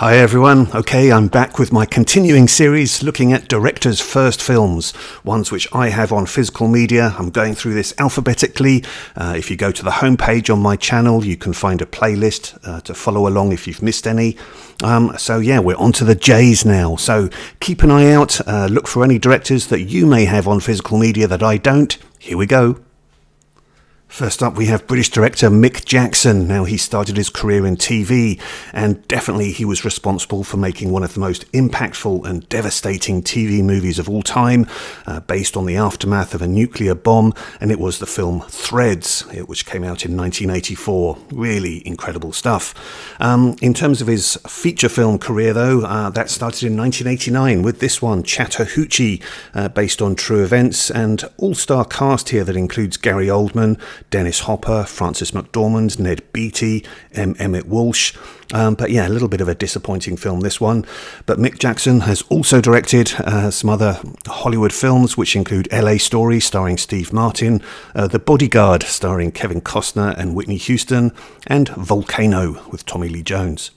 Hi everyone. Okay, I'm back with my continuing series looking at directors' first films, ones which I have on physical media. I'm going through this alphabetically. If you go to the homepage on my channel, you can find a playlist to follow along if you've missed any. So yeah, we're on to the J's now. So keep an eye out, look for any directors that you may have on physical media that I don't. Here we go. First up, we have British director Mick Jackson. Now, he started his career in TV, and definitely he was responsible for making one of the most impactful and devastating TV movies of all time, based on the aftermath of a nuclear bomb, and it was the film Threads, which came out in 1984. Really incredible stuff. In terms of his feature film career, though, that started in 1989 with this one, Chattahoochee, based on true events, and all-star cast here that includes Gary Oldman, Dennis Hopper, Frances McDormand, Ned Beatty, Emmett Walsh. But yeah, a little bit of a disappointing film, this one. But Mick Jackson has also directed some other Hollywood films, which include LA Story, starring Steve Martin, The Bodyguard, starring Kevin Costner and Whitney Houston, and Volcano with Tommy Lee Jones.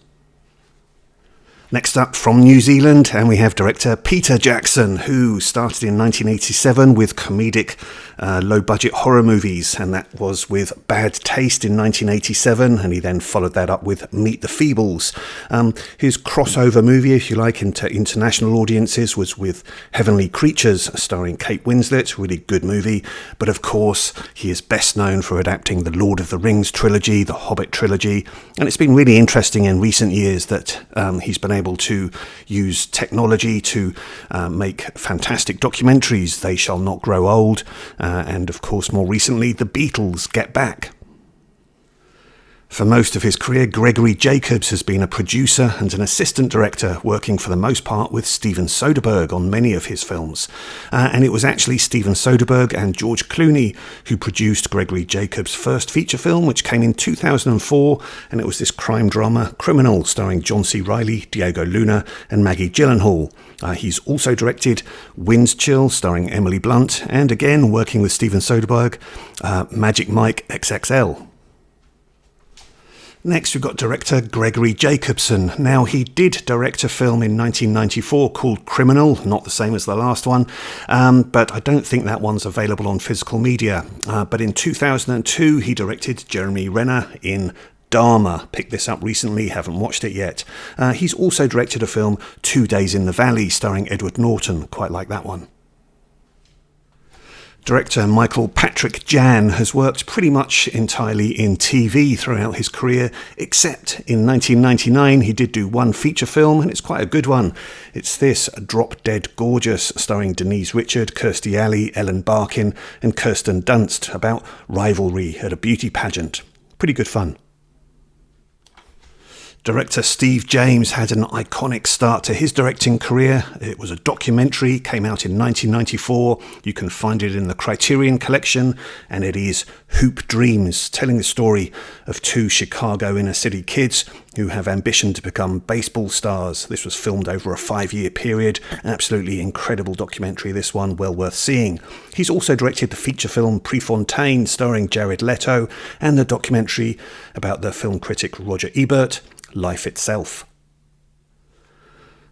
Next up, from New Zealand, and we have director Peter Jackson, who started in 1987 with comedic low-budget horror movies, and that was with Bad Taste in 1987, and he then followed that up with Meet the Feebles. His crossover movie, if you like, into international audiences was with Heavenly Creatures, starring Kate Winslet, really good movie, but of course he is best known for adapting the Lord of the Rings trilogy, the Hobbit trilogy, and it's been really interesting in recent years that he's been able to use technology to make fantastic documentaries. They Shall Not Grow Old, and of course more recently The Beatles Get Back. For most of his career, Gregory Jacobs has been a producer and an assistant director, working for the most part with Steven Soderbergh on many of his films. And it was actually Steven Soderbergh and George Clooney who produced Gregory Jacobs' first feature film, which came in 2004, and it was this crime drama, Criminal, starring John C. Reilly, Diego Luna and Maggie Gyllenhaal. He's also directed Wind's Chill, starring Emily Blunt, and again, working with Steven Soderbergh, Magic Mike XXL. Next, we've got director Gregory Jacobson. Now, he did direct a film in 1994 called Criminal, not the same as the last one, but I don't think that one's available on physical media. But in 2002, he directed Jeremy Renner in Dharma. Picked this up recently, haven't watched it yet. He's also directed a film, 2 Days in the Valley, starring Edward Norton. Quite like that one. Director Michael Patrick Jann has worked pretty much entirely in TV throughout his career, except in 1999 he did do one feature film, and it's quite a good one. It's this, Drop Dead Gorgeous, starring Denise Richard, Kirstie Alley, Ellen Barkin and Kirsten Dunst, about rivalry at a beauty pageant. Pretty good fun. Director Steve James had an iconic start to his directing career. It was a documentary, came out in 1994. You can find it in the Criterion Collection, and it is Hoop Dreams, telling the story of two Chicago inner-city kids who have ambition to become baseball stars. This was filmed over a 5-year period. Absolutely incredible documentary, this one, well worth seeing. He's also directed the feature film Prefontaine, starring Jared Leto, and the documentary about the film critic Roger Ebert, Life Itself.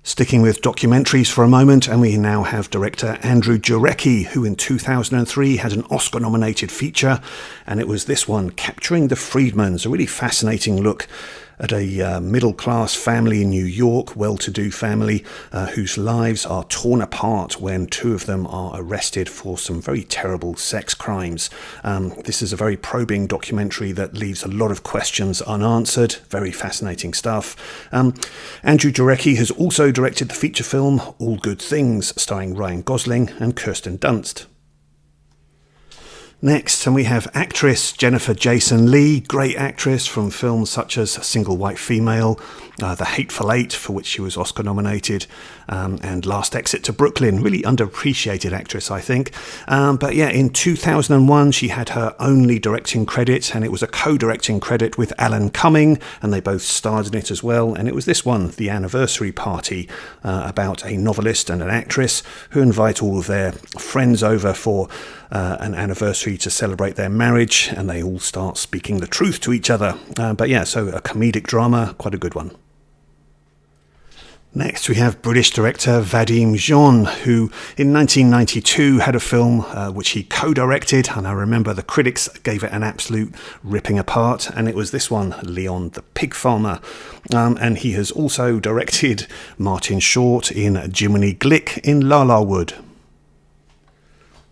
Sticking with documentaries for a moment, and we now have director Andrew Jarecki, who in 2003 had an Oscar-nominated feature, and it was this one, Capturing the Friedmans, a really fascinating look at a middle-class family in New York, well-to-do family, whose lives are torn apart when two of them are arrested for some very terrible sex crimes. This is a very probing documentary that leaves a lot of questions unanswered. Very fascinating stuff. Andrew Jarecki has also directed the feature film All Good Things, starring Ryan Gosling and Kirsten Dunst. Next, and we have actress Jennifer Jason Leigh, great actress from films such as Single White Female, The Hateful Eight, for which she was Oscar nominated, and Last Exit to Brooklyn. Really underappreciated actress, I think. But yeah, in 2001, she had her only directing credit, and it was a co-directing credit with Alan Cumming, and they both starred in it as well. And it was this one, The Anniversary Party, about a novelist and an actress who invite all of their friends over for an anniversary to celebrate their marriage, and they all start speaking the truth to each other. But yeah, so a comedic drama, quite a good one. Next, we have British director Vadim Jean, who in 1992 had a film which he co-directed, and I remember the critics gave it an absolute ripping apart, and it was this one, Leon the Pig Farmer. And he has also directed Martin Short in Jiminy Glick in La La Wood.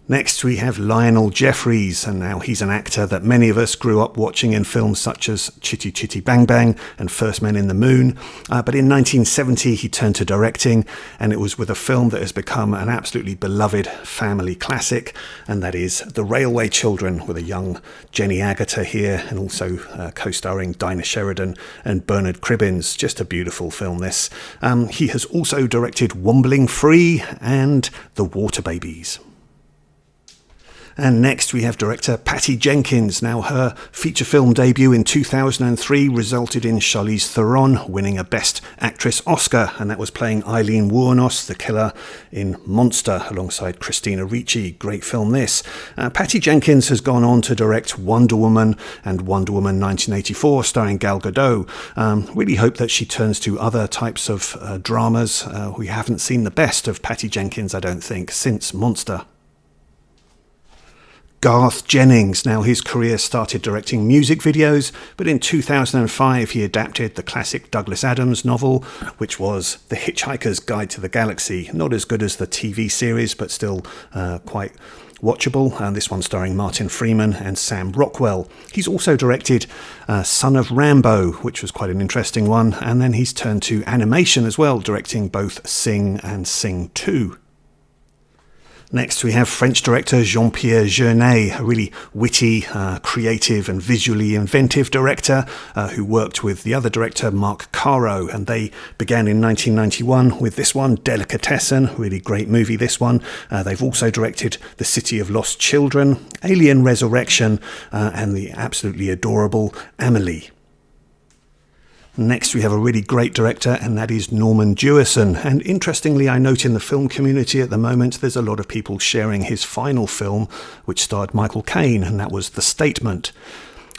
Next we have Lionel Jeffries, and now he's an actor that many of us grew up watching in films such as Chitty Chitty Bang Bang and First Men in the Moon. But in 1970 he turned to directing, and it was with a film that has become an absolutely beloved family classic, and that is The Railway Children, with a young Jenny Agutter here, and also co-starring Dinah Sheridan and Bernard Cribbins. Just a beautiful film, this. He has also directed Wombling Free and The Water Babies. And next we have director Patty Jenkins. Now her feature film debut in 2003 resulted in Charlize Theron winning a Best Actress Oscar, and that was playing Eileen Wuornos, the killer in Monster, alongside Christina Ricci. Great film this. Patty Jenkins has gone on to direct Wonder Woman and Wonder Woman 1984 starring Gal Gadot. Really hope that she turns to other types of dramas. We haven't seen the best of Patty Jenkins, I don't think, since Monster. Garth Jennings. Now his career started directing music videos, but in 2005 he adapted the classic Douglas Adams novel, which was The Hitchhiker's Guide to the Galaxy. Not as good as the TV series, but still quite watchable, and this one starring Martin Freeman and Sam Rockwell. He's also directed Son of Rambo, which was quite an interesting one, and then he's turned to animation as well, directing both Sing and Sing 2. Next we have French director Jean-Pierre Jeunet, a really witty, creative and visually inventive director who worked with the other director Marc Caro, and they began in 1991 with this one, Delicatessen, really great movie this one. They've also directed The City of Lost Children, Alien Resurrection and the absolutely adorable Amelie. Next we have a really great director, and that is Norman Jewison, and interestingly I note in the film community at the moment there's a lot of people sharing his final film, which starred Michael Caine, and that was The Statement.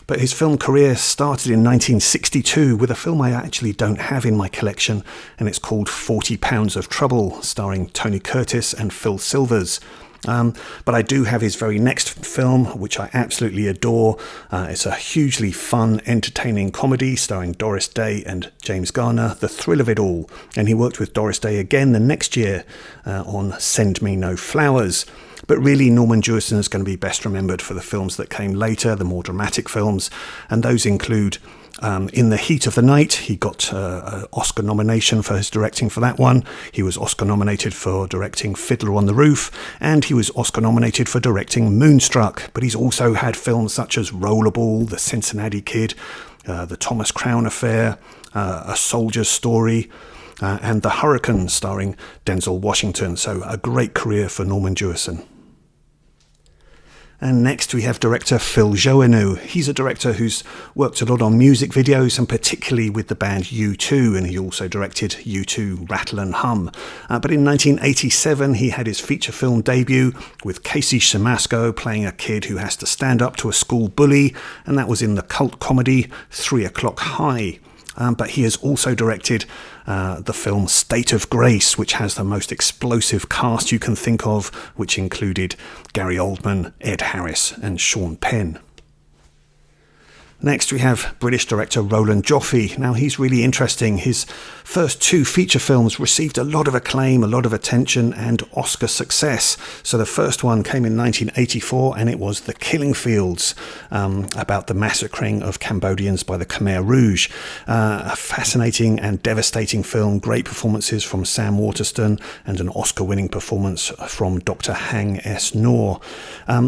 But his film career started in 1962 with a film I actually don't have in my collection, and it's called 40 Pounds of Trouble, starring Tony Curtis and Phil Silvers. But I do have his very next film, which I absolutely adore. It's a hugely fun, entertaining comedy starring Doris Day and James Garner, The Thrill of It All. And he worked with Doris Day again the next year on Send Me No Flowers. But really, Norman Jewison is going to be best remembered for the films that came later, the more dramatic films, and those include In the Heat of the Night. He got an Oscar nomination for his directing for that one. He was Oscar nominated for directing Fiddler on the Roof, and he was Oscar nominated for directing Moonstruck. But he's also had films such as Rollerball, The Cincinnati Kid, The Thomas Crown Affair, A Soldier's Story, and The Hurricane, starring Denzel Washington. So a great career for Norman Jewison. And next we have director Phil Joannou. He's a director who's worked a lot on music videos, and particularly with the band U2, and he also directed U2 Rattle and Hum. But in 1987 he had his feature film debut with Casey Siemaszko playing a kid who has to stand up to a school bully, and that was in the cult comedy 3 O'Clock High. But he has also directed the film State of Grace, which has the most explosive cast you can think of, which included Gary Oldman, Ed Harris and Sean Penn. Next we have British director Roland Joffe. Now he's really interesting. His first 2 feature films received a lot of acclaim, a lot of attention and Oscar success. So the first one came in 1984 and it was The Killing Fields, about the massacring of Cambodians by the Khmer Rouge. A fascinating and devastating film, great performances from Sam Waterston and an Oscar-winning performance from Dr. Hang S. Noor.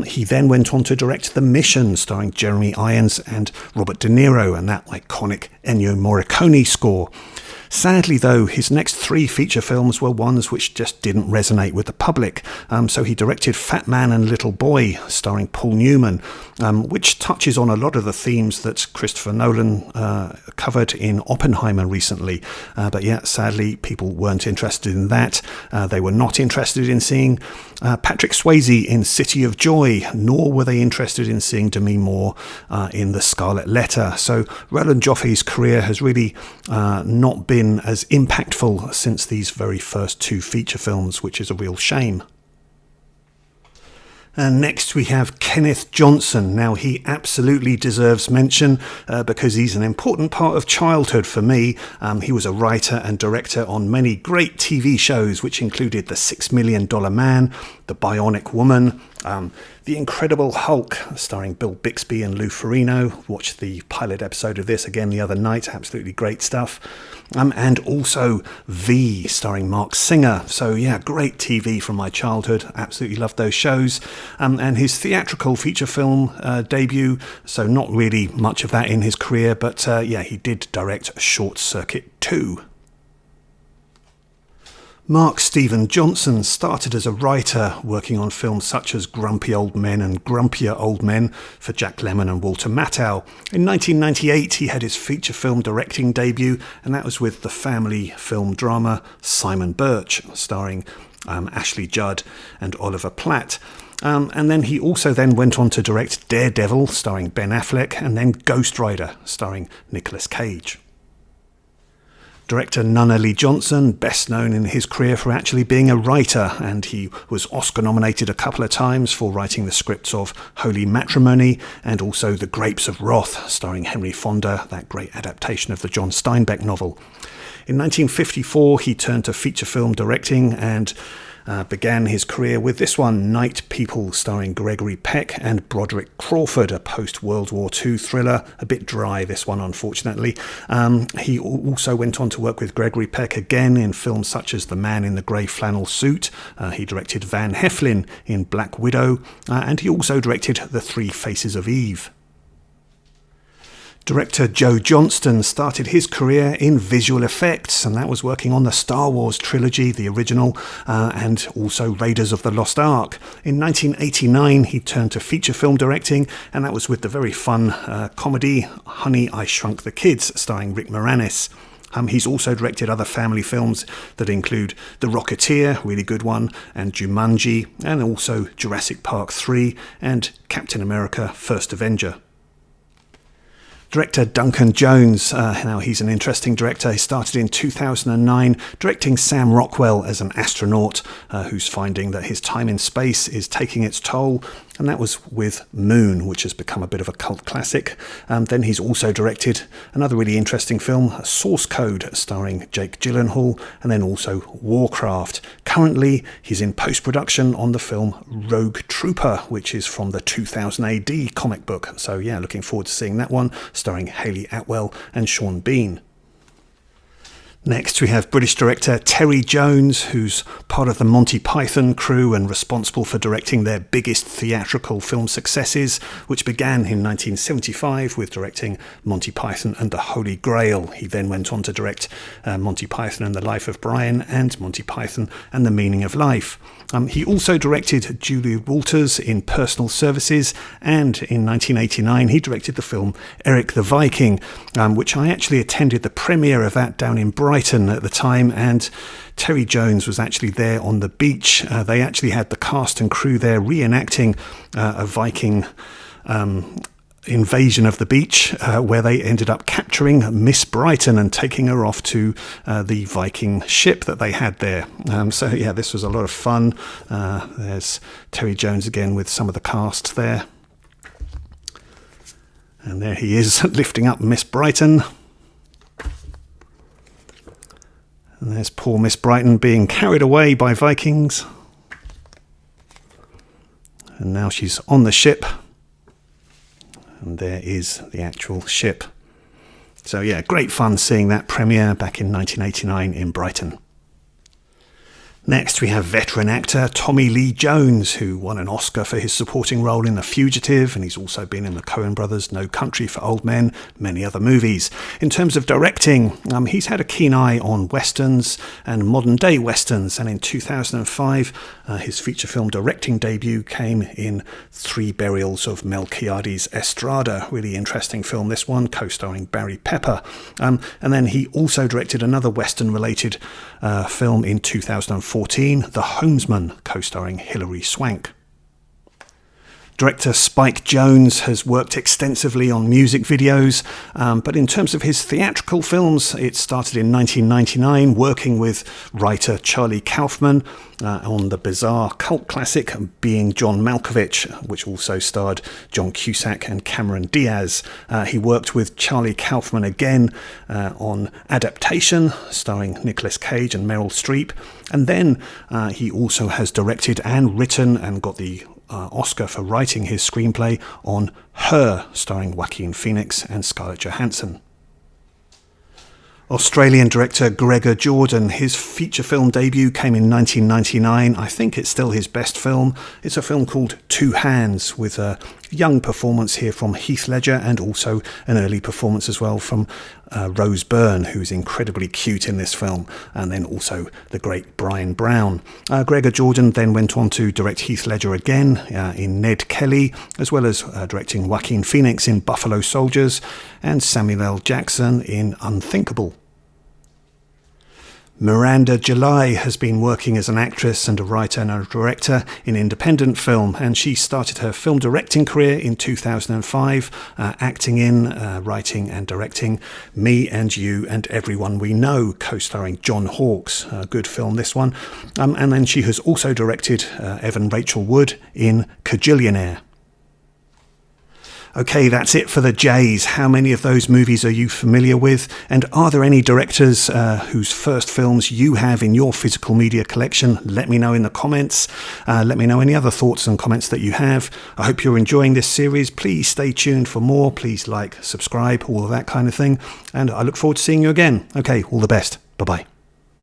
He then went on to direct The Mission, starring Jeremy Irons and Robert De Niro, and that iconic Ennio Morricone score. Sadly, though, his next 3 feature films were ones which just didn't resonate with the public. So he directed Fat Man and Little Boy, starring Paul Newman, which touches on a lot of the themes that Christopher Nolan covered in Oppenheimer recently. But yeah, sadly, people weren't interested in that. They were not interested in seeing Patrick Swayze in City of Joy, nor were they interested in seeing Demi Moore in The Scarlet Letter. So Roland Joffe's career has really not been been as impactful since these very first two feature films, which is a real shame. And next we have Kenneth Johnson. Now, he absolutely deserves mention because he's an important part of childhood for me. He was a writer and director on many great TV shows, which included The $6 Million Man, The Bionic Woman, The Incredible Hulk, starring Bill Bixby and Lou Ferrigno. Watched the pilot episode of this again the other night. Absolutely great stuff. And also V, starring Mark Singer. So yeah, great TV from my childhood. Absolutely loved those shows. And his theatrical feature film debut, so not really much of that in his career, but yeah, he did direct Short Circuit 2. Mark Steven Johnson started as a writer, working on films such as Grumpy Old Men and Grumpier Old Men for Jack Lemmon and Walter Matthau. In 1998, he had his feature film directing debut, and that was with the family film drama Simon Birch, starring Ashley Judd and Oliver Platt. And then he also then went on to direct Daredevil, starring Ben Affleck, and then Ghost Rider, starring Nicolas Cage. Director Nunnally Johnson, best known in his career for actually being a writer, and he was Oscar nominated a couple of times for writing the scripts of Holy Matrimony and also The Grapes of Wrath, starring Henry Fonda, that great adaptation of the John Steinbeck novel. In 1954, he turned to feature film directing and began his career with this one, Night People, starring Gregory Peck and Broderick Crawford, a post-World War II thriller. A bit dry, this one, unfortunately. He also went on to work with Gregory Peck again in films such as The Man in the Grey Flannel Suit. He directed Van Heflin in Black Widow, and he also directed The Three Faces of Eve. Director Joe Johnston started his career in visual effects, and that was working on the Star Wars trilogy, the original, and also Raiders of the Lost Ark. In 1989, he turned to feature film directing, and that was with the very fun comedy Honey, I Shrunk the Kids, starring Rick Moranis. He's also directed other family films that include The Rocketeer, really good one, and Jumanji, and also Jurassic Park 3 and Captain America First Avenger. Director Duncan Jones, now he's an interesting director. He started in 2009 directing Sam Rockwell as an astronaut who's finding that his time in space is taking its toll, and that was with Moon, which has become a bit of a cult classic. Then he's also directed another really interesting film, Source Code, starring Jake Gyllenhaal, and then also Warcraft. Currently, he's in post-production on the film Rogue Trooper, which is from the 2000 AD comic book. So yeah, looking forward to seeing that one, starring Hayley Atwell and Sean Bean. Next, we have British director Terry Jones, who's part of the Monty Python crew and responsible for directing their biggest theatrical film successes, which began in 1975 with directing Monty Python and the Holy Grail. He then went on to direct Monty Python and the Life of Brian and Monty Python and the Meaning of Life. He also directed Julia Walters in Personal Services, and in 1989 he directed the film Eric the Viking, which I actually attended the premiere of that down in Brighton at the time, and Terry Jones was actually there on the beach. They actually had the cast and crew there reenacting a Viking invasion of the beach, where they ended up capturing Miss Brighton and taking her off to the Viking ship that they had there. So yeah, this was a lot of fun. There's Terry Jones again with some of the cast there. And there he is lifting up Miss Brighton. And there's poor Miss Brighton being carried away by Vikings. And now she's on the ship. And there is the actual ship. So yeah, great fun seeing that premiere back in 1989 in Brighton. Next, we have veteran actor Tommy Lee Jones, who won an Oscar for his supporting role in The Fugitive, and he's also been in the Coen Brothers' No Country for Old Men, many other movies. In terms of directing, he's had a keen eye on westerns and modern-day westerns, and in 2005, his feature film directing debut came in Three Burials of Melquiades Estrada. Really interesting film, this one, co-starring Barry Pepper. And then he also directed another western-related film in 2014, The Homesman, co-starring Hilary Swank. Director Spike Jonze has worked extensively on music videos, but in terms of his theatrical films, it started in 1999 working with writer Charlie Kaufman on the bizarre cult classic Being John Malkovich, which also starred John Cusack and Cameron Diaz. He worked with Charlie Kaufman again on Adaptation, starring Nicolas Cage and Meryl Streep, and then he also has directed and written and got the Oscar for writing his screenplay on Her, starring Joaquin Phoenix and Scarlett Johansson. Australian director Gregor Jordan, his feature film debut came in 1999. I think it's still his best film. It's a film called Two Hands, with a young performance here from Heath Ledger and also an early performance as well from Rose Byrne, who's incredibly cute in this film, and then also the great Brian Brown. Gregor Jordan then went on to direct Heath Ledger again in Ned Kelly, as well as directing Joaquin Phoenix in Buffalo Soldiers and Samuel L. Jackson in Unthinkable. Miranda July has been working as an actress and a writer and a director in independent film, and she started her film directing career in 2005, acting in, writing and directing Me and You and Everyone We Know, co-starring John Hawkes. A good film, this one. And then she has also directed Evan Rachel Wood in Kajillionaire. Okay, that's it for the J's. How many of those movies are you familiar with? And are there any directors whose first films you have in your physical media collection? Let me know in the comments. Let me know any other thoughts and comments that you have. I hope you're enjoying this series. Please stay tuned for more. Please like, subscribe, all of that kind of thing. And I look forward to seeing you again. Okay, all the best. Bye-bye.